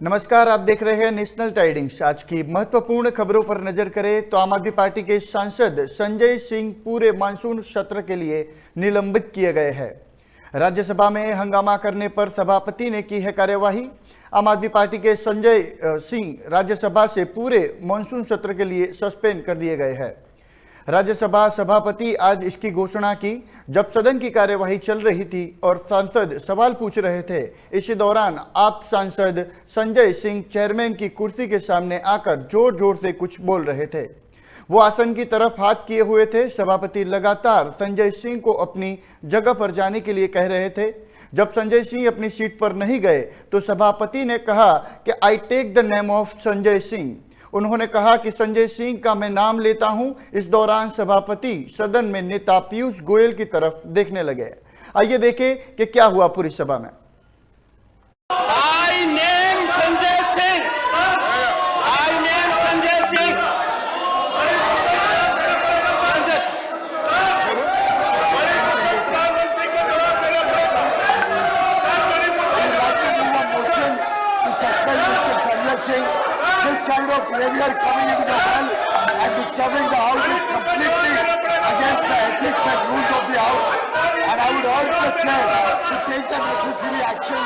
नमस्कार, आप देख रहे हैं नेशनल टाइडिंग्स। आज की महत्वपूर्ण खबरों पर नजर करें तो आम आदमी पार्टी के सांसद संजय सिंह पूरे मानसून सत्र के लिए निलंबित किए गए हैं। राज्यसभा में हंगामा करने पर सभापति ने की है कार्यवाही। आम आदमी पार्टी के संजय सिंह राज्यसभा से पूरे मानसून सत्र के लिए सस्पेंड कर दिए गए हैं। राज्यसभा सभापति आज इसकी घोषणा की जब सदन की कार्यवाही चल रही थी और सांसद सवाल पूछ रहे थे। इसी दौरान आप सांसद संजय सिंह चेयरमैन की कुर्सी के सामने आकर जोर जोर से कुछ बोल रहे थे। वो आसन की तरफ हाथ किए हुए थे। सभापति लगातार संजय सिंह को अपनी जगह पर जाने के लिए कह रहे थे। जब संजय सिंह अपनी सीट पर नहीं गए तो सभापति ने कहा कि I take the name of Sanjay Singh. उन्होंने कहा कि संजय सिंह का मैं नाम लेता हूं। इस दौरान सभापति सदन में नेता पीयूष गोयल की तरफ देखने लगे। आइए देखें कि क्या हुआ पूरी सभा में। I name Sanjay Singh. I name Sanjay Singh. This kind of behavior coming into the hall and disturbing the house is completely against the ethics and rules of the house. And I would urge the chair to take the necessary action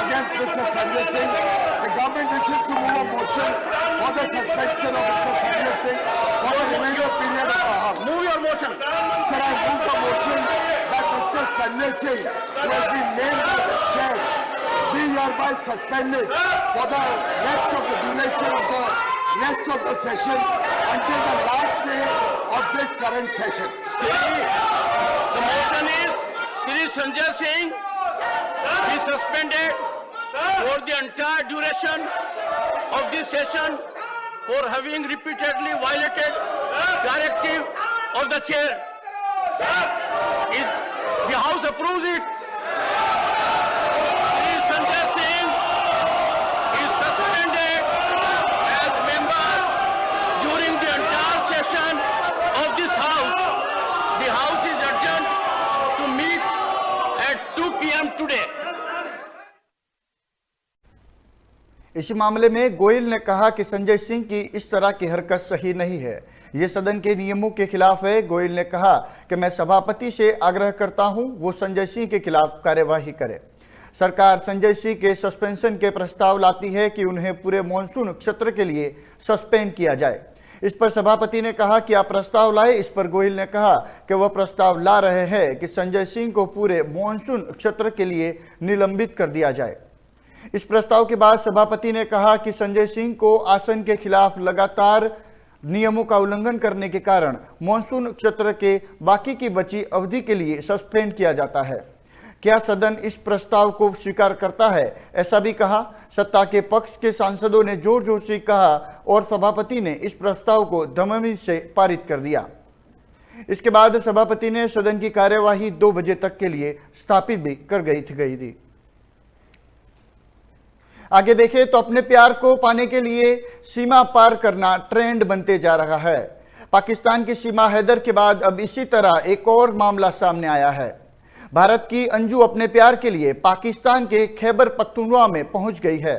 against Mr. Sanjay Singh. The government wishes to move a motion for the suspension of Mr. Sanjay Singh for the remainder period of the house. Move your motion. Sir, I move the motion that Mr. Sanjay Singh, who has been named by the chair, be hereby suspended for the rest of the duration of the rest of the session until the last day of this current session. The motion is Shri Sanjay Singh be suspended for the entire duration of this session for having repeatedly violated directive of the chair. The House approves it. Sanjay Singh is suspended as member during the entire session of this House. The House is adjourned to meet at 2 p.m. today. इसी मामले में गोयल ने कहा कि संजय सिंह की इस तरह की हरकत सही नहीं है। ये सदन के नियमों के खिलाफ है। गोयल ने कहा कि मैं सभापति से आग्रह करता हूं वो संजय सिंह के खिलाफ कार्यवाही करे। सरकार संजय सिंह के सस्पेंशन के प्रस्ताव लाती है कि उन्हें पूरे मॉनसून सत्र के लिए सस्पेंड किया जाए। इस पर सभापति ने कहा कि आप प्रस्ताव लाए। इस पर गोयल ने कहा कि वह प्रस्ताव ला रहे हैं कि संजय सिंह को पूरे मॉनसून सत्र के लिए निलंबित कर दिया जाए। इस प्रस्ताव के बाद सभापति ने कहा कि संजय सिंह को आसन के खिलाफ लगातार नियमों का उल्लंघन करने के कारण मॉनसून सत्र के बाकी की बची अवधि के लिए सस्पेंड किया जाता है। क्या सदन इस प्रस्ताव को स्वीकार करता है, ऐसा भी कहा। सत्ता के पक्ष के सांसदों ने जोर जोर से कहा और सभापति ने इस प्रस्ताव को ध्वनिमत से पारित कर दिया। इसके बाद सभापति ने सदन की कार्यवाही 2 बजे तक के लिए स्थापित भी कर गई थी। आगे देखें तो अपने प्यार को पाने के लिए सीमा पार करना ट्रेंड बनते जा रहा है। पाकिस्तान की सीमा हैदर के बाद अब इसी तरह एक और मामला सामने आया है। भारत की अंजू अपने प्यार के लिए पाकिस्तान के खैबर पख्तूनख्वा में पहुंच गई है।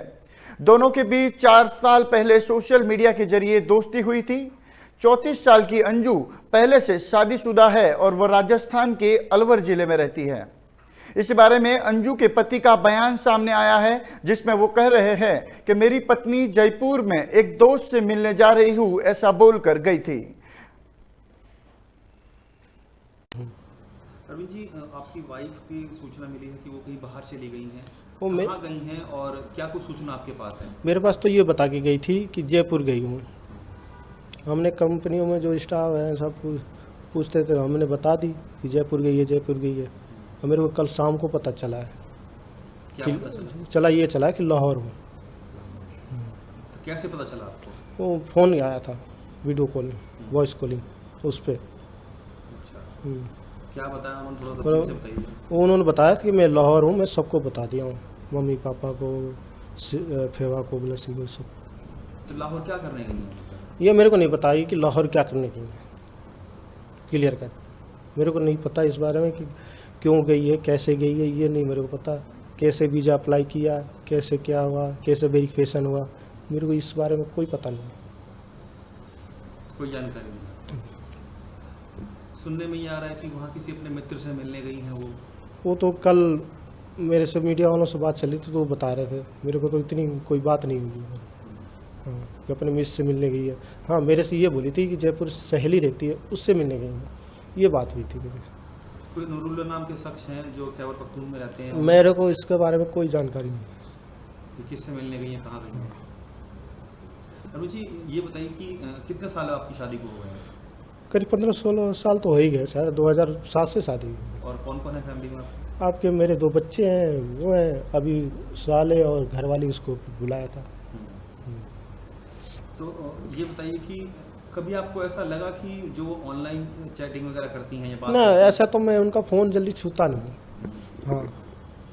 दोनों के बीच 4 साल पहले सोशल मीडिया के जरिए दोस्ती हुई थी। 34 साल की अंजू पहले से शादीशुदा है और वह राजस्थान के अलवर जिले में रहती है। इस बारे में अंजू के पति का बयान सामने आया है, जिसमें वो कह रहे हैं कि मेरी पत्नी जयपुर में एक दोस्त से मिलने जा रही हूं, ऐसा बोलकर गई थी। अरविंद जी, आपकी वाइफ की सूचना मिली है कि वो कहीं बाहर चली गई हैं। वो कहाँ गई हैं और क्या कुछ सूचना आपके पास है? मेरे पास तो ये बता के गई थी कि जयपुर गई हूँ। हमने कंपनियों में जो स्टाफ है सब पूछते थे, हमने बता दी कि जयपुर गई है, जयपुर गई है। और मेरे को कल शाम को पता चला है। क्या पता चला कि लाहौर हूँ। तो कैसे पता चला आपको? वो फ़ोन आया था, वीडियो कॉलिंग, वॉइस कॉलिंग उस पर। अच्छा, क्या बताया उन्होंने? थोड़ा से बताइए। उन्होंने बताया कि मैं लाहौर हूँ। मैं सबको बता दिया हूँ, मम्मी पापा को, फेवा को, ब्लेसिंग को, सब। तो लाहौर क्या करने गई हैं? ये मेरे को नहीं पता कि लाहौर क्या करने गई है। क्लियर कर, मेरे को नहीं पता इस बारे में कि क्यों गई है, कैसे गई है, ये नहीं मेरे को पता। कैसे वीज़ा अप्लाई किया, कैसे क्या हुआ, कैसे वेरिफिकेशन हुआ, मेरे को इस बारे में कोई पता नहीं। कोई जानकारी नहीं। सुनने में ये आ रहा है कि वहाँ किसी अपने मित्र से मिलने गई हैं वो तो कल मेरे से मीडिया वालों से बात चली थी तो वो बता रहे थे, मेरे को तो इतनी कोई बात नहीं हुई। हाँ, कि अपने मिस से मिलने गई है। हाँ, मेरे से ये बोली थी कि जयपुर सहेली रहती है, उससे मिलने गई है, ये बात हुई थी मेरे। कोई नूरुल्लाह नाम के शख्स हैं जो खैबर पख्तून में रहते हैं? मेरे को इसके बारे में कोई जानकारी नहीं। कि किससे मिलने गई हैं, कहाँ गई हैं? अरुण जी, ये बताइए कि कितने साल आपकी शादी को हो गए हैं? करीब 15-16 साल तो हो ही गए सर, 2007 से शादी हुई। और कौन कौन है फैमिली में? आपके मेरे 2 बच्चे हैं, वो हैं अभी साले, और घरवाली उसको बुलाया था। तो ये बताइए कि कभी आपको ऐसा लगा कि जो ऑनलाइन चैटिंग वगैरह करती हैं या बात ना, करती हैं? ऐसा तो मैं उनका फ़ोन जल्दी छूता नहीं। हाँ,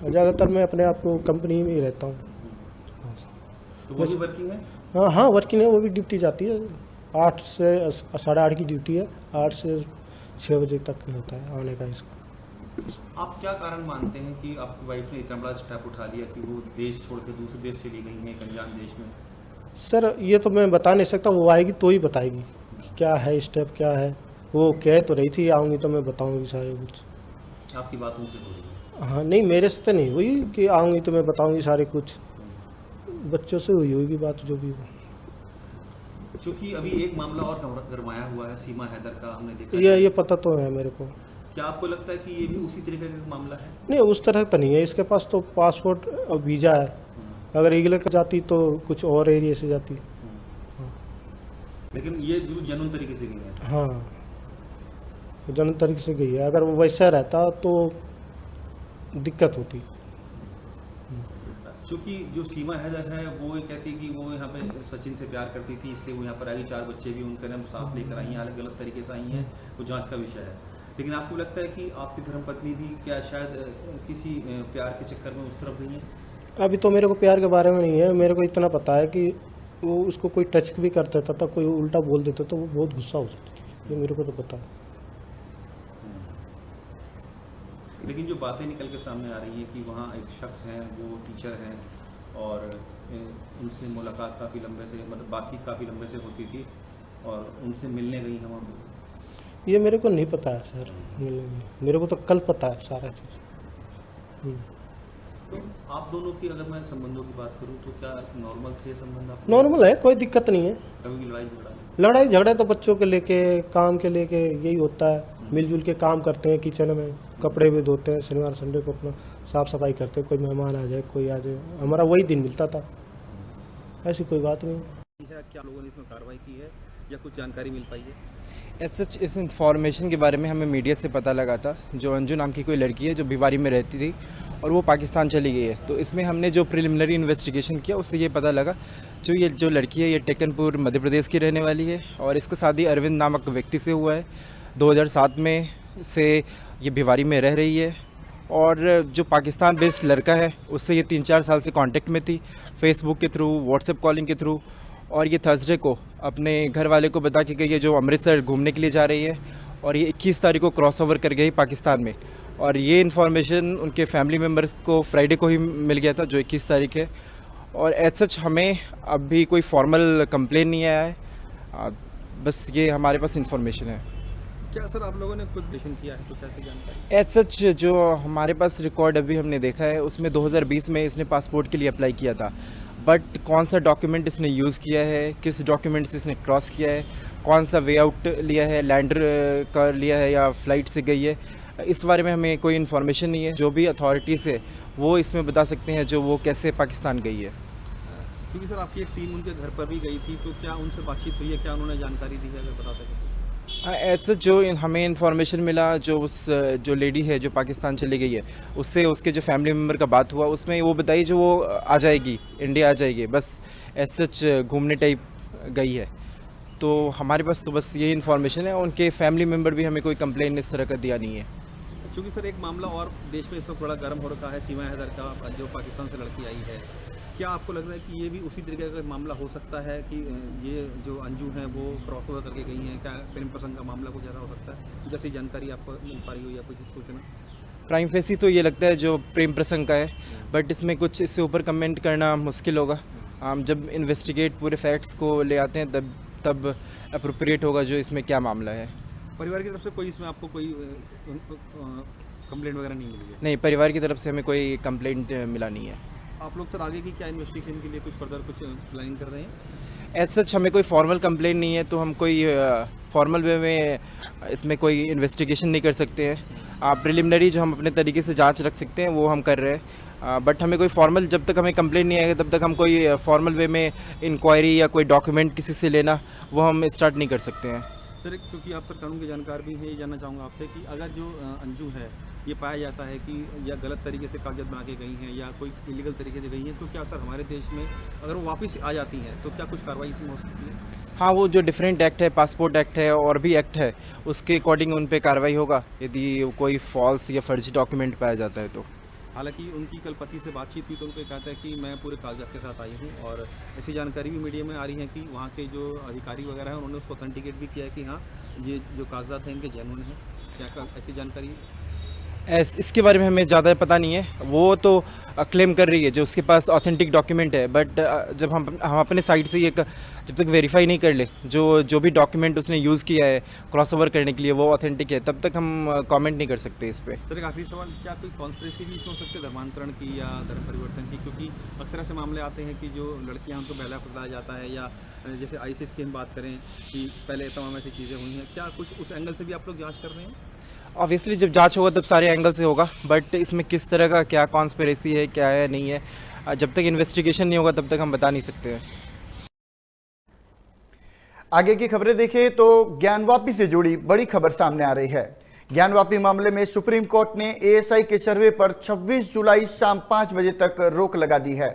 ज़्यादातर मैं अपने आप को कंपनी में ही रहता हूँ। तो वो भी वर्किंग है? हाँ हाँ, वर्किंग है, वो भी ड्यूटी जाती है। 8 से 8:30 की ड्यूटी है, 8 से 6 बजे तक होता है आने का इसका। आप क्या कारण मानते हैं कि आपकी वाइफ ने इतना बड़ा स्टेप उठा लिया कि वो देश छोड़ के दूसरे देश चली गई हैं, एक अनजान देश में? सर, ये तो मैं बता नहीं सकता, वो आएगी तो ही बताएगी क्या है स्टेप, क्या है। वो कह तो रही थी आऊँगी तो मैं बताऊँगी सारे कुछ। आपकी बात उनसे हो रही है? हाँ, नहीं, मेरे से तो नहीं हुई कि आऊँगी तो मैं बताऊँगी सारे कुछ। बच्चों से हुई होगी बात जो भी हो। क्योंकि अभी एक मामला और गरमाया हुआ है, सीमा हैदर का, हमने देखा। ये पता तो है मेरे को। क्या आपको लगता है कि ये भी उसी तरीके का मामला है? नहीं, उस तरह तो नहीं है, इसके पास तो पासपोर्ट और वीज़ा है। अगर रेगुलर का जाती तो कुछ और एरिया से जाती। लेकिन ये जो जनून तरीके से गई है। हाँ, जनून तरीके से गई है। अगर वो वैसा रहता तो दिक्कत होती। क्योंकि जो सीमा हैदर है वो ये कहती है कि वो यहाँ पे सचिन से प्यार करती थी, इसलिए वो यहाँ पर आई। 4 बच्चे भी उनके नाम साथ लेकर आई हैं, अलग अलग तरीके से आई हैं, वो जांच का विषय है। लेकिन आपको लगता है कि आपकी धर्मपत्नी भी क्या शायद किसी प्यार के चक्कर में उस तरफ गई है? अभी तो मेरे को प्यार के बारे में नहीं है, मेरे को इतना पता है कि वो उसको कोई टच भी कर देता था, कोई उल्टा बोल देता तो वो बहुत गुस्सा हो जाती थी, ये मेरे को तो पता है। लेकिन जो बातें निकल के सामने आ रही है कि वहाँ एक शख्स हैं, वो टीचर हैं और उनसे मुलाकात काफ़ी लंबे से, मतलब बातचीत काफ़ी लंबे से होती थी और उनसे मिलने गई हैं वहाँ। ये मेरे को नहीं पता है सर, मेरे को तो कल पता है सारा चीज़। तो आप दोनों की अगर मैं संबंधों की बात करूं तो क्या नॉर्मल थे संबंध? आप नॉर्मल है, कोई दिक्कत नहीं है। कभी भी लड़ाई झगड़ा? लड़ाई झगड़े तो बच्चों के लेके, काम के लेके यही होता है। मिलजुल के काम करते हैं, किचन में कपड़े भी धोते हैं, शनिवार संडे को अपना साफ सफाई करते हैं, कोई मेहमान आ जाए, कोई आ जाए, हमारा वही दिन मिलता था, ऐसी कोई बात नहीं। क्या लोगों ने इसमें कार्रवाई की है या कुछ जानकारी मिल पाई है? सच इस इंफॉर्मेशन के बारे में हमें मीडिया से पता लगा था। जो अंजू नाम की कोई लड़की है जो भिवारी में रहती थी और वो पाकिस्तान चली गई है, तो इसमें हमने जो प्रिलिमिनरी इन्वेस्टिगेशन किया उससे ये पता लगा जो लड़की है ये टेकनपुर मध्य प्रदेश की रहने वाली है और इसका शादी अरविंद नामक व्यक्ति से हुआ है। 2007 में से ये भिवारी में रह रही है और जो पाकिस्तान बेस्ड लड़का है उससे ये 3-4 साल से कांटेक्ट में थी, फेसबुक के थ्रू, व्हाट्सएप कॉलिंग के थ्रू। और ये थर्सडे को अपने घर वाले को बता के गई है जो अमृतसर घूमने के लिए जा रही है और ये 21 तारीख को क्रॉस ओवर कर गई पाकिस्तान में। और ये इन्फॉर्मेशन उनके फैमिली मेम्बर्स को फ्राइडे को ही मिल गया था जो 21 तारीख है। और एज सच हमें अभी कोई फॉर्मल कंप्लेन नहीं आया है, बस ये हमारे पास इन्फॉर्मेशन है। क्या सर आप लोगों ने कुछ डिस्कशन किया है, कुछ ऐसी जानकारी? एज सच जो हमारे पास रिकॉर्ड अभी हमने देखा है उसमें 2020 में इसने पासपोर्ट के लिए अप्लाई किया था, बट कौन सा डॉक्यूमेंट इसने यूज़ किया है, किस डॉक्यूमेंट से इसने क्रॉस किया है, कौन सा वे आउट लिया है, लैंडर का लिया है या फ्लाइट से गई है, इस बारे में हमें कोई इन्फॉर्मेशन नहीं है। जो भी अथॉरिटीज़ है वो इसमें बता सकते हैं जो वो कैसे पाकिस्तान गई है। क्योंकि सर आपकी एक टीम उनके घर पर भी गई थी, तो क्या उनसे बातचीत हुई है, क्या उन्होंने जानकारी दी है, अगर बता सकें? ऐसा जो हमें इन्फॉर्मेशन मिला जो लेडी है जो पाकिस्तान चली गई है उससे उसके जो फैमिली मेम्बर का बात हुआ उसमें वो बताई जो वो आ जाएगी, इंडिया आ जाएगी, बस ऐसा सच घूमने टाइप गई है। तो हमारे पास तो बस ये इन्फॉर्मेशन है, उनके फैमिली मेम्बर भी हमें कोई कंप्लेन इस तरह का दिया नहीं है। क्योंकि सर एक मामला और देश में इस वक्त बड़ा गर्म हो रखा है, सीमा हैदर का, जो पाकिस्तान से लड़की आई है। क्या आपको लग रहा है कि ये भी उसी तरीके का मामला हो सकता है कि ये जो अंजू हैं वो क्रॉस ओवर करके गई हैं? क्या प्रेम प्रसंग का मामला कुछ ज़्यादा हो सकता है? जैसी जानकारी आपको मिल पा रही हो या कुछ सूचना? प्राइम फेसी तो ये लगता है जो प्रेम प्रसंग का है, बट इसमें कुछ इससे ऊपर कमेंट करना मुश्किल होगा। हम जब इन्वेस्टिगेट पूरे फैक्ट्स को ले आते हैं तब अप्रोप्रिएट होगा जो इसमें क्या मामला है। परिवार की तरफ से कोई इसमें आपको कोई कंप्लेंट वगैरह नहीं मिली है? नहीं, परिवार की तरफ से हमें कोई कंप्लेंट मिला नहीं है। आप लोग सर आगे की क्या इन्वेस्टिगेशन के लिए कुछ फर्दर कुछ प्लानिंग कर रहे हैं? एज सच हमें कोई फॉर्मल कंप्लेंट नहीं है, तो हम कोई फॉर्मल वे में इसमें कोई इन्वेस्टिगेशन नहीं कर सकते हैं। प्रिलिमिनरी जो हम अपने तरीके से जांच रख सकते हैं वो हम कर रहे हैं, बट हमें कोई फॉर्मल, जब तक हमें कंप्लेंट नहीं आएगा तब तक हम कोई फॉर्मल वे में इंक्वायरी या कोई डॉक्यूमेंट किसी से लेना वो हम स्टार्ट नहीं कर सकते हैं। सर एक चूँकि आप सर कानून के जानकार भी हैं, ये जानना चाहूँगा आपसे कि अगर जो अंजू है ये पाया जाता है कि या गलत तरीके से कागजात बना के गई हैं या कोई इलीगल तरीके से गई हैं, तो क्या सर हमारे देश में अगर वो वापस आ जाती हैं तो क्या कुछ कार्रवाई इसमें हो सकती है? हाँ, वो जो डिफरेंट एक्ट है, पासपोर्ट एक्ट है और भी एक्ट है, उसके अकॉर्डिंग उन पे कार्रवाई होगा यदि कोई फॉल्स या फर्जी डॉक्यूमेंट पाया जाता है तो। हालांकि उनकी कल पति से बातचीत हुई तो उनको कहता है कि मैं पूरे कागजात के साथ आई हूँ, और ऐसी जानकारी भी मीडिया में आ रही है कि वहाँ के जो अधिकारी वगैरह हैं उन्होंने उसको ऑथेंटिकेट भी किया है कि हाँ ये जो कागजात हैं इनके जेन्युइन हैं। क्या ऐसी जानकारी? इसके बारे में हमें ज़्यादा पता नहीं है, वो तो क्लेम कर रही है जो उसके पास ऑथेंटिक डॉक्यूमेंट है, बट जब हम अपने साइड से ये जब तक वेरीफाई नहीं कर ले जो भी डॉक्यूमेंट उसने यूज़ किया है क्रॉस ओवर करने के लिए वो ऑथेंटिक है, तब तक हम कमेंट नहीं कर सकते इस पर। सर एक आखिरी सवाल, क्या कोई कॉन्स्पिरेसी भी हो सकती है धर्मांतरण की या धर्म परिवर्तन की? क्योंकि अक्सर ऐसे मामले आते हैं कि जो लड़कियां उनको बहला फुसलाया जाता है, या जैसे आईसीस की हम बात करें कि पहले तमाम ऐसी चीज़ें हुई हैं, क्या कुछ उस एंगल से भी आप लोग जाँच कर रहे हैं? ऑब्वियसली जब जांच होगा तब सारे एंगल से होगा, बट इसमें किस तरह का क्या कॉन्स्पिरेसी है क्या है नहीं है, जब तक इन्वेस्टिगेशन नहीं होगा तब तक हम बता नहीं सकते हैं। आगे की खबरें देखें तो ज्ञानवापी से जुड़ी बड़ी खबर सामने आ रही है। ज्ञानवापी मामले में सुप्रीम कोर्ट ने एएसआई के सर्वे पर 26 जुलाई शाम 5 बजे तक रोक लगा दी है।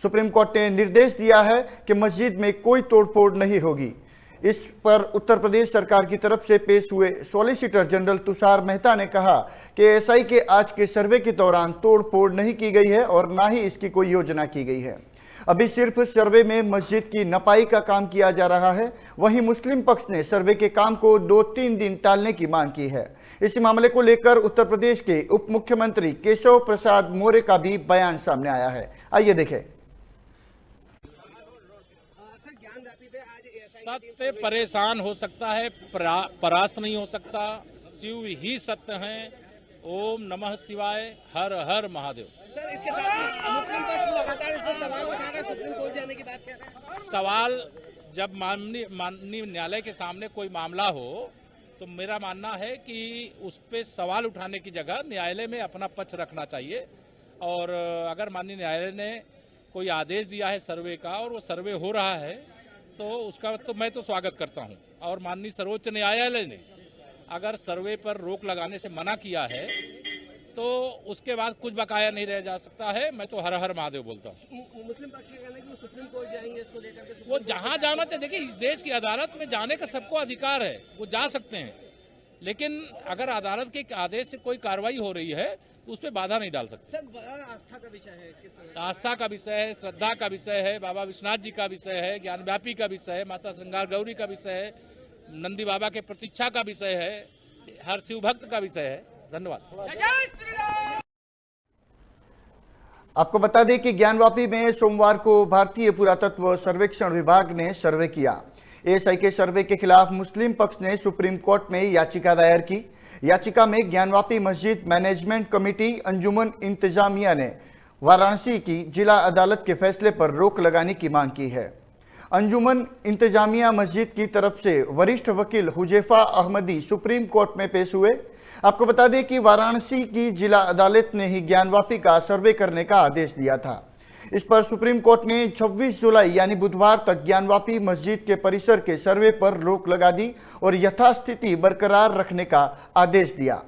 सुप्रीम कोर्ट ने निर्देश दिया है कि मस्जिद में कोई तोड़फोड़ नहीं होगी। इस पर उत्तर प्रदेश सरकार की तरफ से पेश हुए सॉलिसिटर जनरल तुषार मेहता ने कहा कि एएसआई के आज के सर्वे के दौरान तोड़फोड़ नहीं की गई है और ना ही इसकी कोई योजना की गई है। अभी सिर्फ सर्वे में मस्जिद की नपाई का काम किया जा रहा है। वहीं मुस्लिम पक्ष ने सर्वे के काम को 2-3 दिन टालने की मांग की है। इस मामले को लेकर उत्तर प्रदेश के उप मुख्यमंत्री केशव प्रसाद मौर्य का भी बयान सामने आया है। आइए देखें। सत्य परेशान हो सकता है, परास्त नहीं हो सकता। शिव ही सत्य हैं। ओम नमः शिवाय, हर हर महादेव। सर इसके साथ मुस्लिम पक्ष लगातार इस पर सवाल उठा रहा है, सुप्रीम कोर्ट जाने की बात कर रहा है। सवाल जब माननीय न्यायालय के सामने कोई मामला हो तो मेरा मानना है कि उस पर सवाल उठाने की जगह न्यायालय में अपना पक्ष रखना चाहिए। और अगर माननीय न्यायालय ने कोई आदेश दिया है सर्वे का और वो सर्वे हो रहा है तो उसका तो मैं तो स्वागत करता हूं। और माननीय सर्वोच्च न्यायालय ने अगर सर्वे पर रोक लगाने से मना किया है तो उसके बाद कुछ बकाया नहीं रह जा सकता है। मैं तो हर हर महादेव बोलता हूँ। मुस्लिम पक्ष का कहना है कि वो सुप्रीम कोर्ट जाएंगे इसको लेकर के। वो जहाँ जाना चाहिए, देखिए इस देश की अदालत में जाने का सबको अधिकार है, वो जा सकते हैं, लेकिन अगर अदालत के आदेश से कोई कार्रवाई हो रही है तो उस पर बाधा नहीं डाल सकते। सर आस्था का विषय है, किस तरह? आस्था का विषय है, श्रद्धा का विषय है, बाबा विश्वनाथ जी का विषय है, ज्ञानव्यापी का विषय है, माता श्रृंगार गौरी का विषय है, नंदी बाबा के प्रतीक्षा का विषय है, हर शिव भक्त का विषय है। धन्यवाद। आपको बता दें कि ज्ञानवापी में सोमवार को भारतीय पुरातत्व सर्वेक्षण विभाग ने सर्वे किया। एएसआई के सर्वे के खिलाफ मुस्लिम पक्ष ने सुप्रीम कोर्ट में याचिका दायर की। याचिका में ज्ञानवापी मस्जिद मैनेजमेंट कमेटी अंजुमन इंतजामिया ने वाराणसी की जिला अदालत के फैसले पर रोक लगाने की मांग की है। अंजुमन इंतजामिया मस्जिद की तरफ से वरिष्ठ वकील हुजैफा अहमदी सुप्रीम कोर्ट में पेश हुए। आपको बता दें कि वाराणसी की जिला अदालत ने ही ज्ञानवापी का सर्वे करने का आदेश दिया था। इस पर सुप्रीम कोर्ट ने 26 जुलाई यानी बुधवार तक ज्ञानवापी मस्जिद के परिसर के सर्वे पर रोक लगा दी और यथास्थिति बरकरार रखने का आदेश दिया।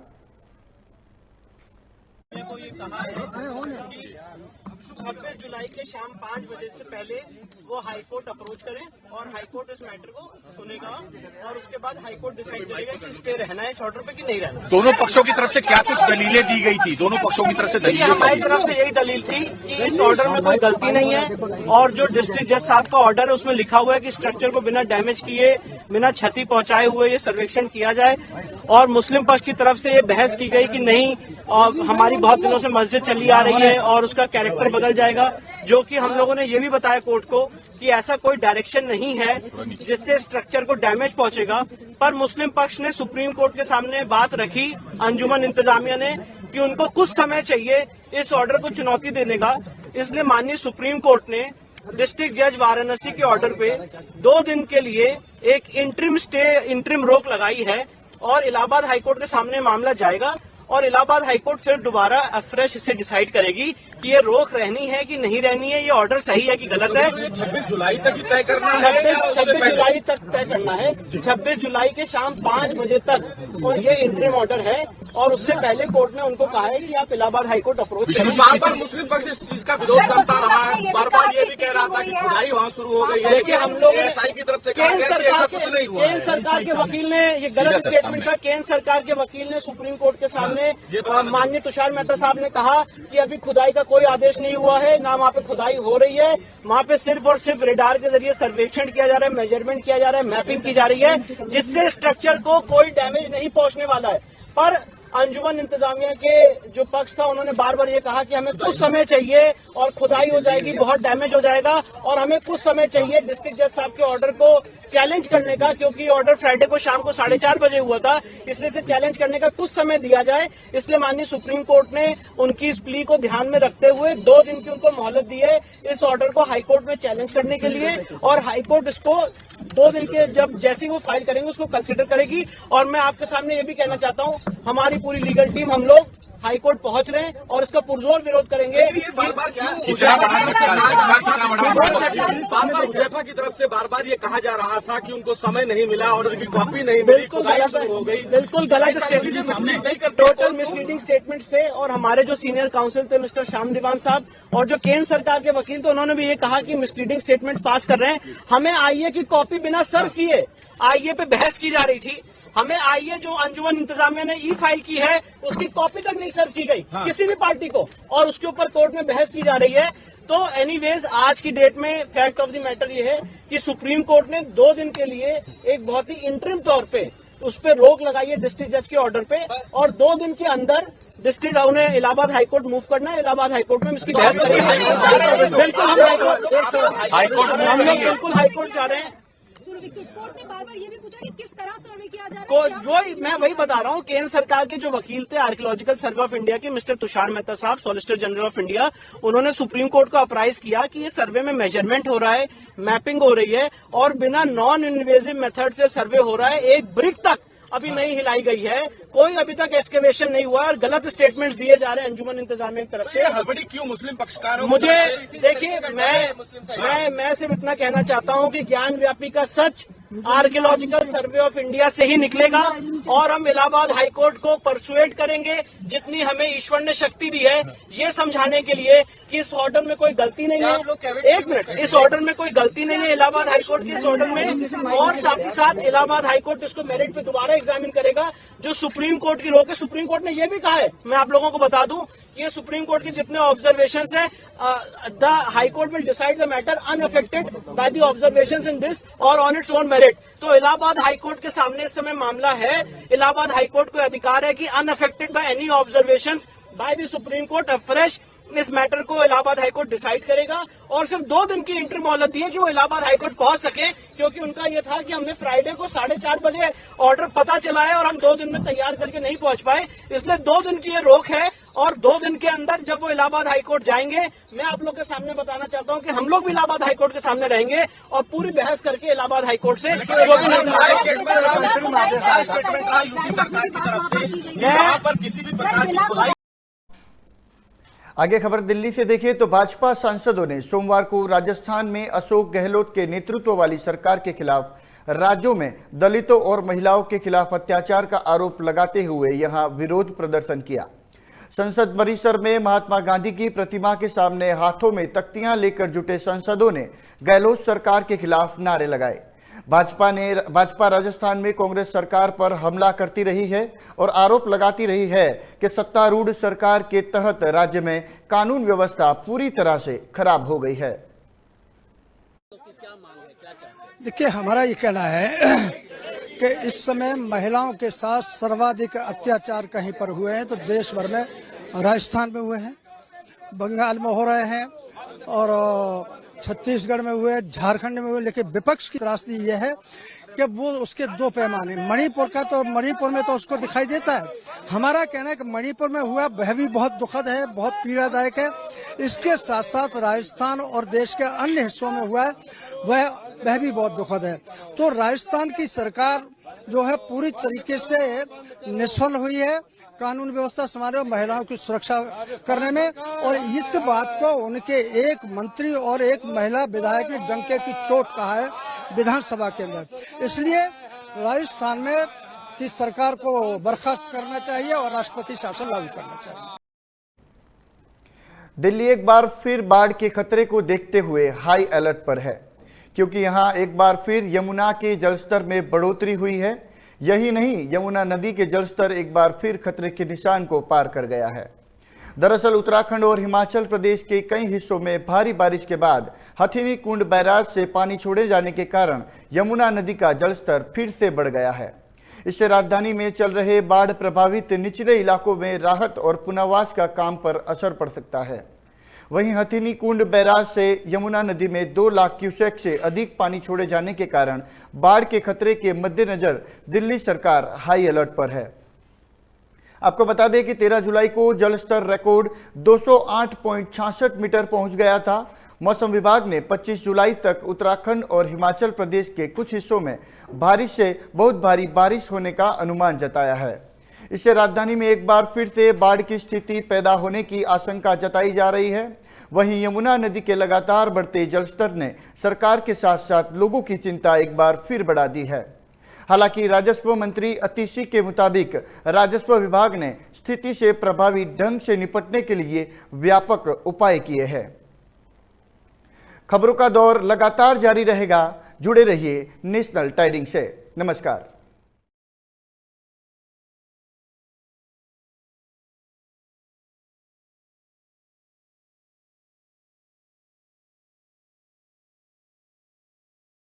26 जुलाई के शाम 5 बजे से पहले वो हाई कोर्ट अप्रोच करें और हाई कोर्ट इस मैटर को सुनेगा और उसके बाद हाई कोर्ट डिसाइड करेगा कि स्टे रहना है इस ऑर्डर पे कि नहीं रहना। दोनों पक्षों की तरफ से क्या कुछ दलीलें दी गई थी? दोनों पक्षों की तरफ से देखिए, हमारी तरफ से यही दलील थी कि इस ऑर्डर में कोई गलती नहीं है और जो डिस्ट्रिक्ट जज साहब का ऑर्डर है उसमें लिखा हुआ है कि स्ट्रक्चर को बिना डैमेज किए, बिना क्षति पहुंचाए हुए ये सर्वेक्षण किया जाए। और मुस्लिम पक्ष की तरफ से ये बहस की गई कि नहीं, हमारी बहुत दिनों से मस्जिद चली आ रही है और उसका कैरेक्टर बदल जाएगा, जो कि हम लोगों ने ये भी बताया कोर्ट को कि ऐसा कोई डायरेक्शन नहीं है जिससे स्ट्रक्चर को डैमेज पहुंचेगा। पर मुस्लिम पक्ष ने सुप्रीम कोर्ट के सामने बात रखी, अंजुमन इंतजामिया ने, कि उनको कुछ समय चाहिए इस ऑर्डर को चुनौती देने का। इसलिए माननीय सुप्रीम कोर्ट ने डिस्ट्रिक्ट जज वाराणसी के ऑर्डर पे 2 दिन के लिए एक इंटरिम रोक लगाई है और इलाहाबाद हाईकोर्ट के सामने मामला जाएगा और इलाहाबाद हाईकोर्ट फिर दोबारा फ्रेश इसे डिसाइड करेगी कि ये रोक रहनी है कि नहीं रहनी है, ये ऑर्डर सही है कि गलत है। 26 जुलाई तक तय करना है, 26 जुलाई तक तय करना है, 26 जुलाई के शाम 5 बजे तक। और ये इंटरिम ऑर्डर है और उससे पहले कोर्ट ने उनको कहा है कि आप इलाहाबाद हाईकोर्ट अप्रोच करें। बार बार मुस्लिम पक्ष इस चीज का विरोध करता रहा है, बार बार ये भी कह रहा था कि खुदाई वहाँ शुरू हो गई है। देखिए, हम लोग एएसआई की तरफ से कहा गया कि ऐसा कुछ नहीं हुआ है। केंद्र सरकार के वकील ने ये गलत स्टेटमेंट का केंद्र सरकार के वकील ने सुप्रीम कोर्ट के सामने माननीय तुषार मेहता साहब ने कहा कि अभी खुदाई का कोई आदेश नहीं हुआ है, ना वहाँ पे खुदाई हो रही है, वहाँ पे सिर्फ और सिर्फ रेडार के जरिए सर्वेक्षण किया जा रहा है, मेजरमेंट किया जा रहा है, मैपिंग की जा रही है, जिससे स्ट्रक्चर को कोई डैमेज नहीं पहुंचने वाला है। पर अंजुमन इंतजामिया के जो पक्ष था उन्होंने बार बार ये कहा कि हमें कुछ समय चाहिए और खुदाई हो जाएगी, बहुत डैमेज हो जाएगा और हमें कुछ समय चाहिए डिस्ट्रिक्ट जज साहब के ऑर्डर को चैलेंज करने का, क्योंकि ऑर्डर फ्राइडे को शाम को 4:30 बजे हुआ था, इसलिए से चैलेंज करने का कुछ समय दिया जाए। इसलिए माननीय सुप्रीम कोर्ट ने उनकी इस प्ली को ध्यान में रखते हुए 2 दिन की उनको मोहलत दी है इस ऑर्डर को हाईकोर्ट में चैलेंज करने के लिए। और हाईकोर्ट इसको 2 दिन के जब जैसे वो फाइल करेंगे उसको कंसिडर करेगी। और मैं आपके सामने ये भी कहना चाहता हूँ, हमारी पूरी लीगल टीम, हम लोग हाईकोर्ट पहुंच रहे हैं और इसका पुरजोर विरोध करेंगे। हुजैफा की तरफ से बार बार ये कहा जा रहा था कि उनको समय नहीं मिला, ऑर्डर की कॉपी नहीं मिली, खुदाई शुरू हो गई। बिल्कुल गलत स्टेटमेंट, टोटल मिसलीडिंग स्टेटमेंट्स थे। और हमारे जो सीनियर काउंसिल थे मिस्टर श्याम दीवान साहब और जो केंद्र सरकार के वकील थे उन्होंने भी ये कहा कि मिसलीडिंग स्टेटमेंट पास कर रहे हैं। हमें आईए की कॉपी बिना सर्व किए आईए पे बहस की जा रही थी, हमें आईए जो अंजुमन इंतजामिया ने ई फाइल की है उसकी कॉपी तक नहीं सर्व की गई किसी भी पार्टी को, और उसके ऊपर कोर्ट में बहस की जा रही है। तो एनीवेज आज की डेट में फैक्ट ऑफ द मैटर ये है कि सुप्रीम कोर्ट ने 2 दिन के लिए एक बहुत ही इंटरिम तौर पे उस पर रोक लगाई है डिस्ट्रिक्ट जज के ऑर्डर पे, और 2 दिन के अंदर डिस्ट्रिक्ट उन्हें इलाहाबाद हाईकोर्ट मूव करना है। इलाहाबाद हाईकोर्ट में इसकी बहस करेंगे। बिल्कुल हम लोग बिल्कुल हाईकोर्ट जा रहे हैं। कोर्ट ने बार बार ये भी पूछा कि किस तरह सर्वे किया जा रहा है। मैं वही बता रहा हूँ, केंद्र सरकार के जो वकील थे आर्कियोलॉजिकल सर्वे ऑफ इंडिया के मिस्टर तुषार मेहता साहब, सॉलिसिटर जनरल ऑफ इंडिया, उन्होंने सुप्रीम कोर्ट को अप्राइज किया कि ये सर्वे में मेजरमेंट हो रहा है, मैपिंग हो रही है और बिना नॉन इन्वेजिव मेथड से सर्वे हो रहा है। एक ब्रिक तक अभी नहीं हिलाई गई है, कोई अभी तक एक्सकेवेशन नहीं हुआ और गलत स्टेटमेंट्स दिए जा रहे हैं अंजुमन इंतजामिया की तरफ से। हड़बड़ी क्यों मुस्लिम पक्षकारों? मुझे देखिए, मैं सिर्फ इतना कहना चाहता हूं कि ज्ञान व्यापी का सच आर्कियोलॉजिकल सर्वे ऑफ इंडिया से ही निकलेगा और हम इलाहाबाद हाईकोर्ट को परसुएट करेंगे जितनी हमें ईश्वर ने शक्ति दी है ये समझाने के लिए कि इस ऑर्डर में कोई गलती नहीं है। 1 मिनट, इस ऑर्डर में कोई गलती नहीं है इलाहाबाद हाईकोर्ट के इस ऑर्डर में, और साथ ही साथ इलाहाबाद हाईकोर्ट इसको मेरिट पे दोबारा एग्जामिन करेगा। जो सुप्रीम कोर्ट की रोक है, सुप्रीम कोर्ट ने यह भी कहा है, मैं आप लोगों को बता दूं, ये सुप्रीम कोर्ट के जितने ऑब्जर्वेशंस हैं, the high court will decide the matter unaffected by the observations in this और ऑन इट्स ओन मेरिट। तो इलाहाबाद हाई कोर्ट के सामने इस समय मामला है। इलाहाबाद हाई कोर्ट को अधिकार है कि unaffected by any observations by the supreme court fresh इस मैटर को इलाहाबाद हाईकोर्ट डिसाइड करेगा। और सिर्फ 2 दिन की इंटर मोहलत दी है कि वो इलाहाबाद हाईकोर्ट पहुंच सके, क्योंकि उनका ये था कि हमने फ्राइडे को 4:30 बजे ऑर्डर पता चला है और हम 2 दिन में तैयार करके नहीं पहुंच पाए, इसलिए 2 दिन की ये रोक है। और 2 दिन के अंदर जब वो इलाहाबाद हाईकोर्ट जाएंगे, मैं आप लोग के सामने बताना चाहता हूं कि हम लोग भी इलाहाबाद हाईकोर्ट के सामने रहेंगे और पूरी बहस करके इलाहाबाद हाईकोर्ट से यूपी सरकार की तरफ से यहाँ पर किसी भी प्रकार की खुदाई। आगे खबर दिल्ली से देखिए तो भाजपा सांसदों ने सोमवार को राजस्थान में अशोक गहलोत के नेतृत्व वाली सरकार के खिलाफ राज्यों में दलितों और महिलाओं के खिलाफ अत्याचार का आरोप लगाते हुए यहां विरोध प्रदर्शन किया। संसद परिसर में महात्मा गांधी की प्रतिमा के सामने हाथों में तख्तियां लेकर जुटे सांसदों ने गहलोत सरकार के खिलाफ नारे लगाए। भाजपा राजस्थान में कांग्रेस सरकार पर हमला करती रही है और आरोप लगाती रही है कि सत्तारूढ़ सरकार के तहत राज्य में कानून व्यवस्था पूरी तरह से खराब हो गई है। देखिए, हमारा ये कहना है कि इस समय महिलाओं के साथ सर्वाधिक अत्याचार कहीं पर हुए हैं तो देश भर में राजस्थान में हुए हैं, बंगाल में हो रहे हैं और छत्तीसगढ़ में हुए, झारखंड में हुए। लेकिन विपक्ष की त्रासदी यह है कि वो उसके दो पैमाने, मणिपुर में तो उसको दिखाई देता है। हमारा कहना है कि मणिपुर में हुआ वह भी बहुत दुखद है, बहुत पीड़ादायक है। इसके साथ साथ राजस्थान और देश के अन्य हिस्सों में हुआ है वह भी बहुत दुखद है। तो राजस्थान की सरकार जो है पूरी तरीके से निष्फल हुई है कानून व्यवस्था संभालने और महिलाओं की सुरक्षा करने में, और इस बात को उनके एक मंत्री और एक महिला विधायक ने डंके की चोट कहा है विधानसभा के अंदर। इसलिए राजस्थान में की सरकार को बर्खास्त करना चाहिए और राष्ट्रपति शासन लागू करना चाहिए। दिल्ली एक बार फिर बाढ़ के खतरे को देखते हुए हाई अलर्ट पर है, क्योंकि यहां एक बार फिर यमुना के जलस्तर में बढ़ोतरी हुई है। यही नहीं, यमुना नदी के जलस्तर एक बार फिर खतरे के निशान को पार कर गया है। दरअसल उत्तराखंड और हिमाचल प्रदेश के कई हिस्सों में भारी बारिश के बाद हथिनी कुंड बैराज से पानी छोड़े जाने के कारण यमुना नदी का जलस्तर फिर से बढ़ गया है। इससे राजधानी में चल रहे बाढ़ प्रभावित निचले इलाकों में राहत और पुनर्वास का काम पर असर पड़ सकता है। वहीं हथिनी कुंड बैराज से यमुना नदी में 2 लाख क्यूसेक से अधिक पानी छोड़े जाने के कारण बाढ़ के खतरे के मद्देनजर दिल्ली सरकार हाई अलर्ट पर है। आपको बता दें कि 13 जुलाई को जलस्तर रिकॉर्ड 208.66 मीटर पहुंच गया था। मौसम विभाग ने 25 जुलाई तक उत्तराखंड और हिमाचल प्रदेश के कुछ हिस्सों में भारी से बहुत भारी बारिश होने का अनुमान जताया है। इससे राजधानी में एक बार फिर से बाढ़ की स्थिति पैदा होने की आशंका जताई जा रही है। वहीं यमुना नदी के लगातार बढ़ते जलस्तर ने सरकार के साथ साथ लोगों की चिंता एक बार फिर बढ़ा दी है। हालांकि राजस्व मंत्री अतीश सिंह के मुताबिक राजस्व विभाग ने स्थिति से प्रभावी ढंग से निपटने के लिए व्यापक उपाय किए हैं। खबरों का दौर लगातार जारी रहेगा। जुड़े रहिए नेशनल टाइडिंग से। नमस्कार।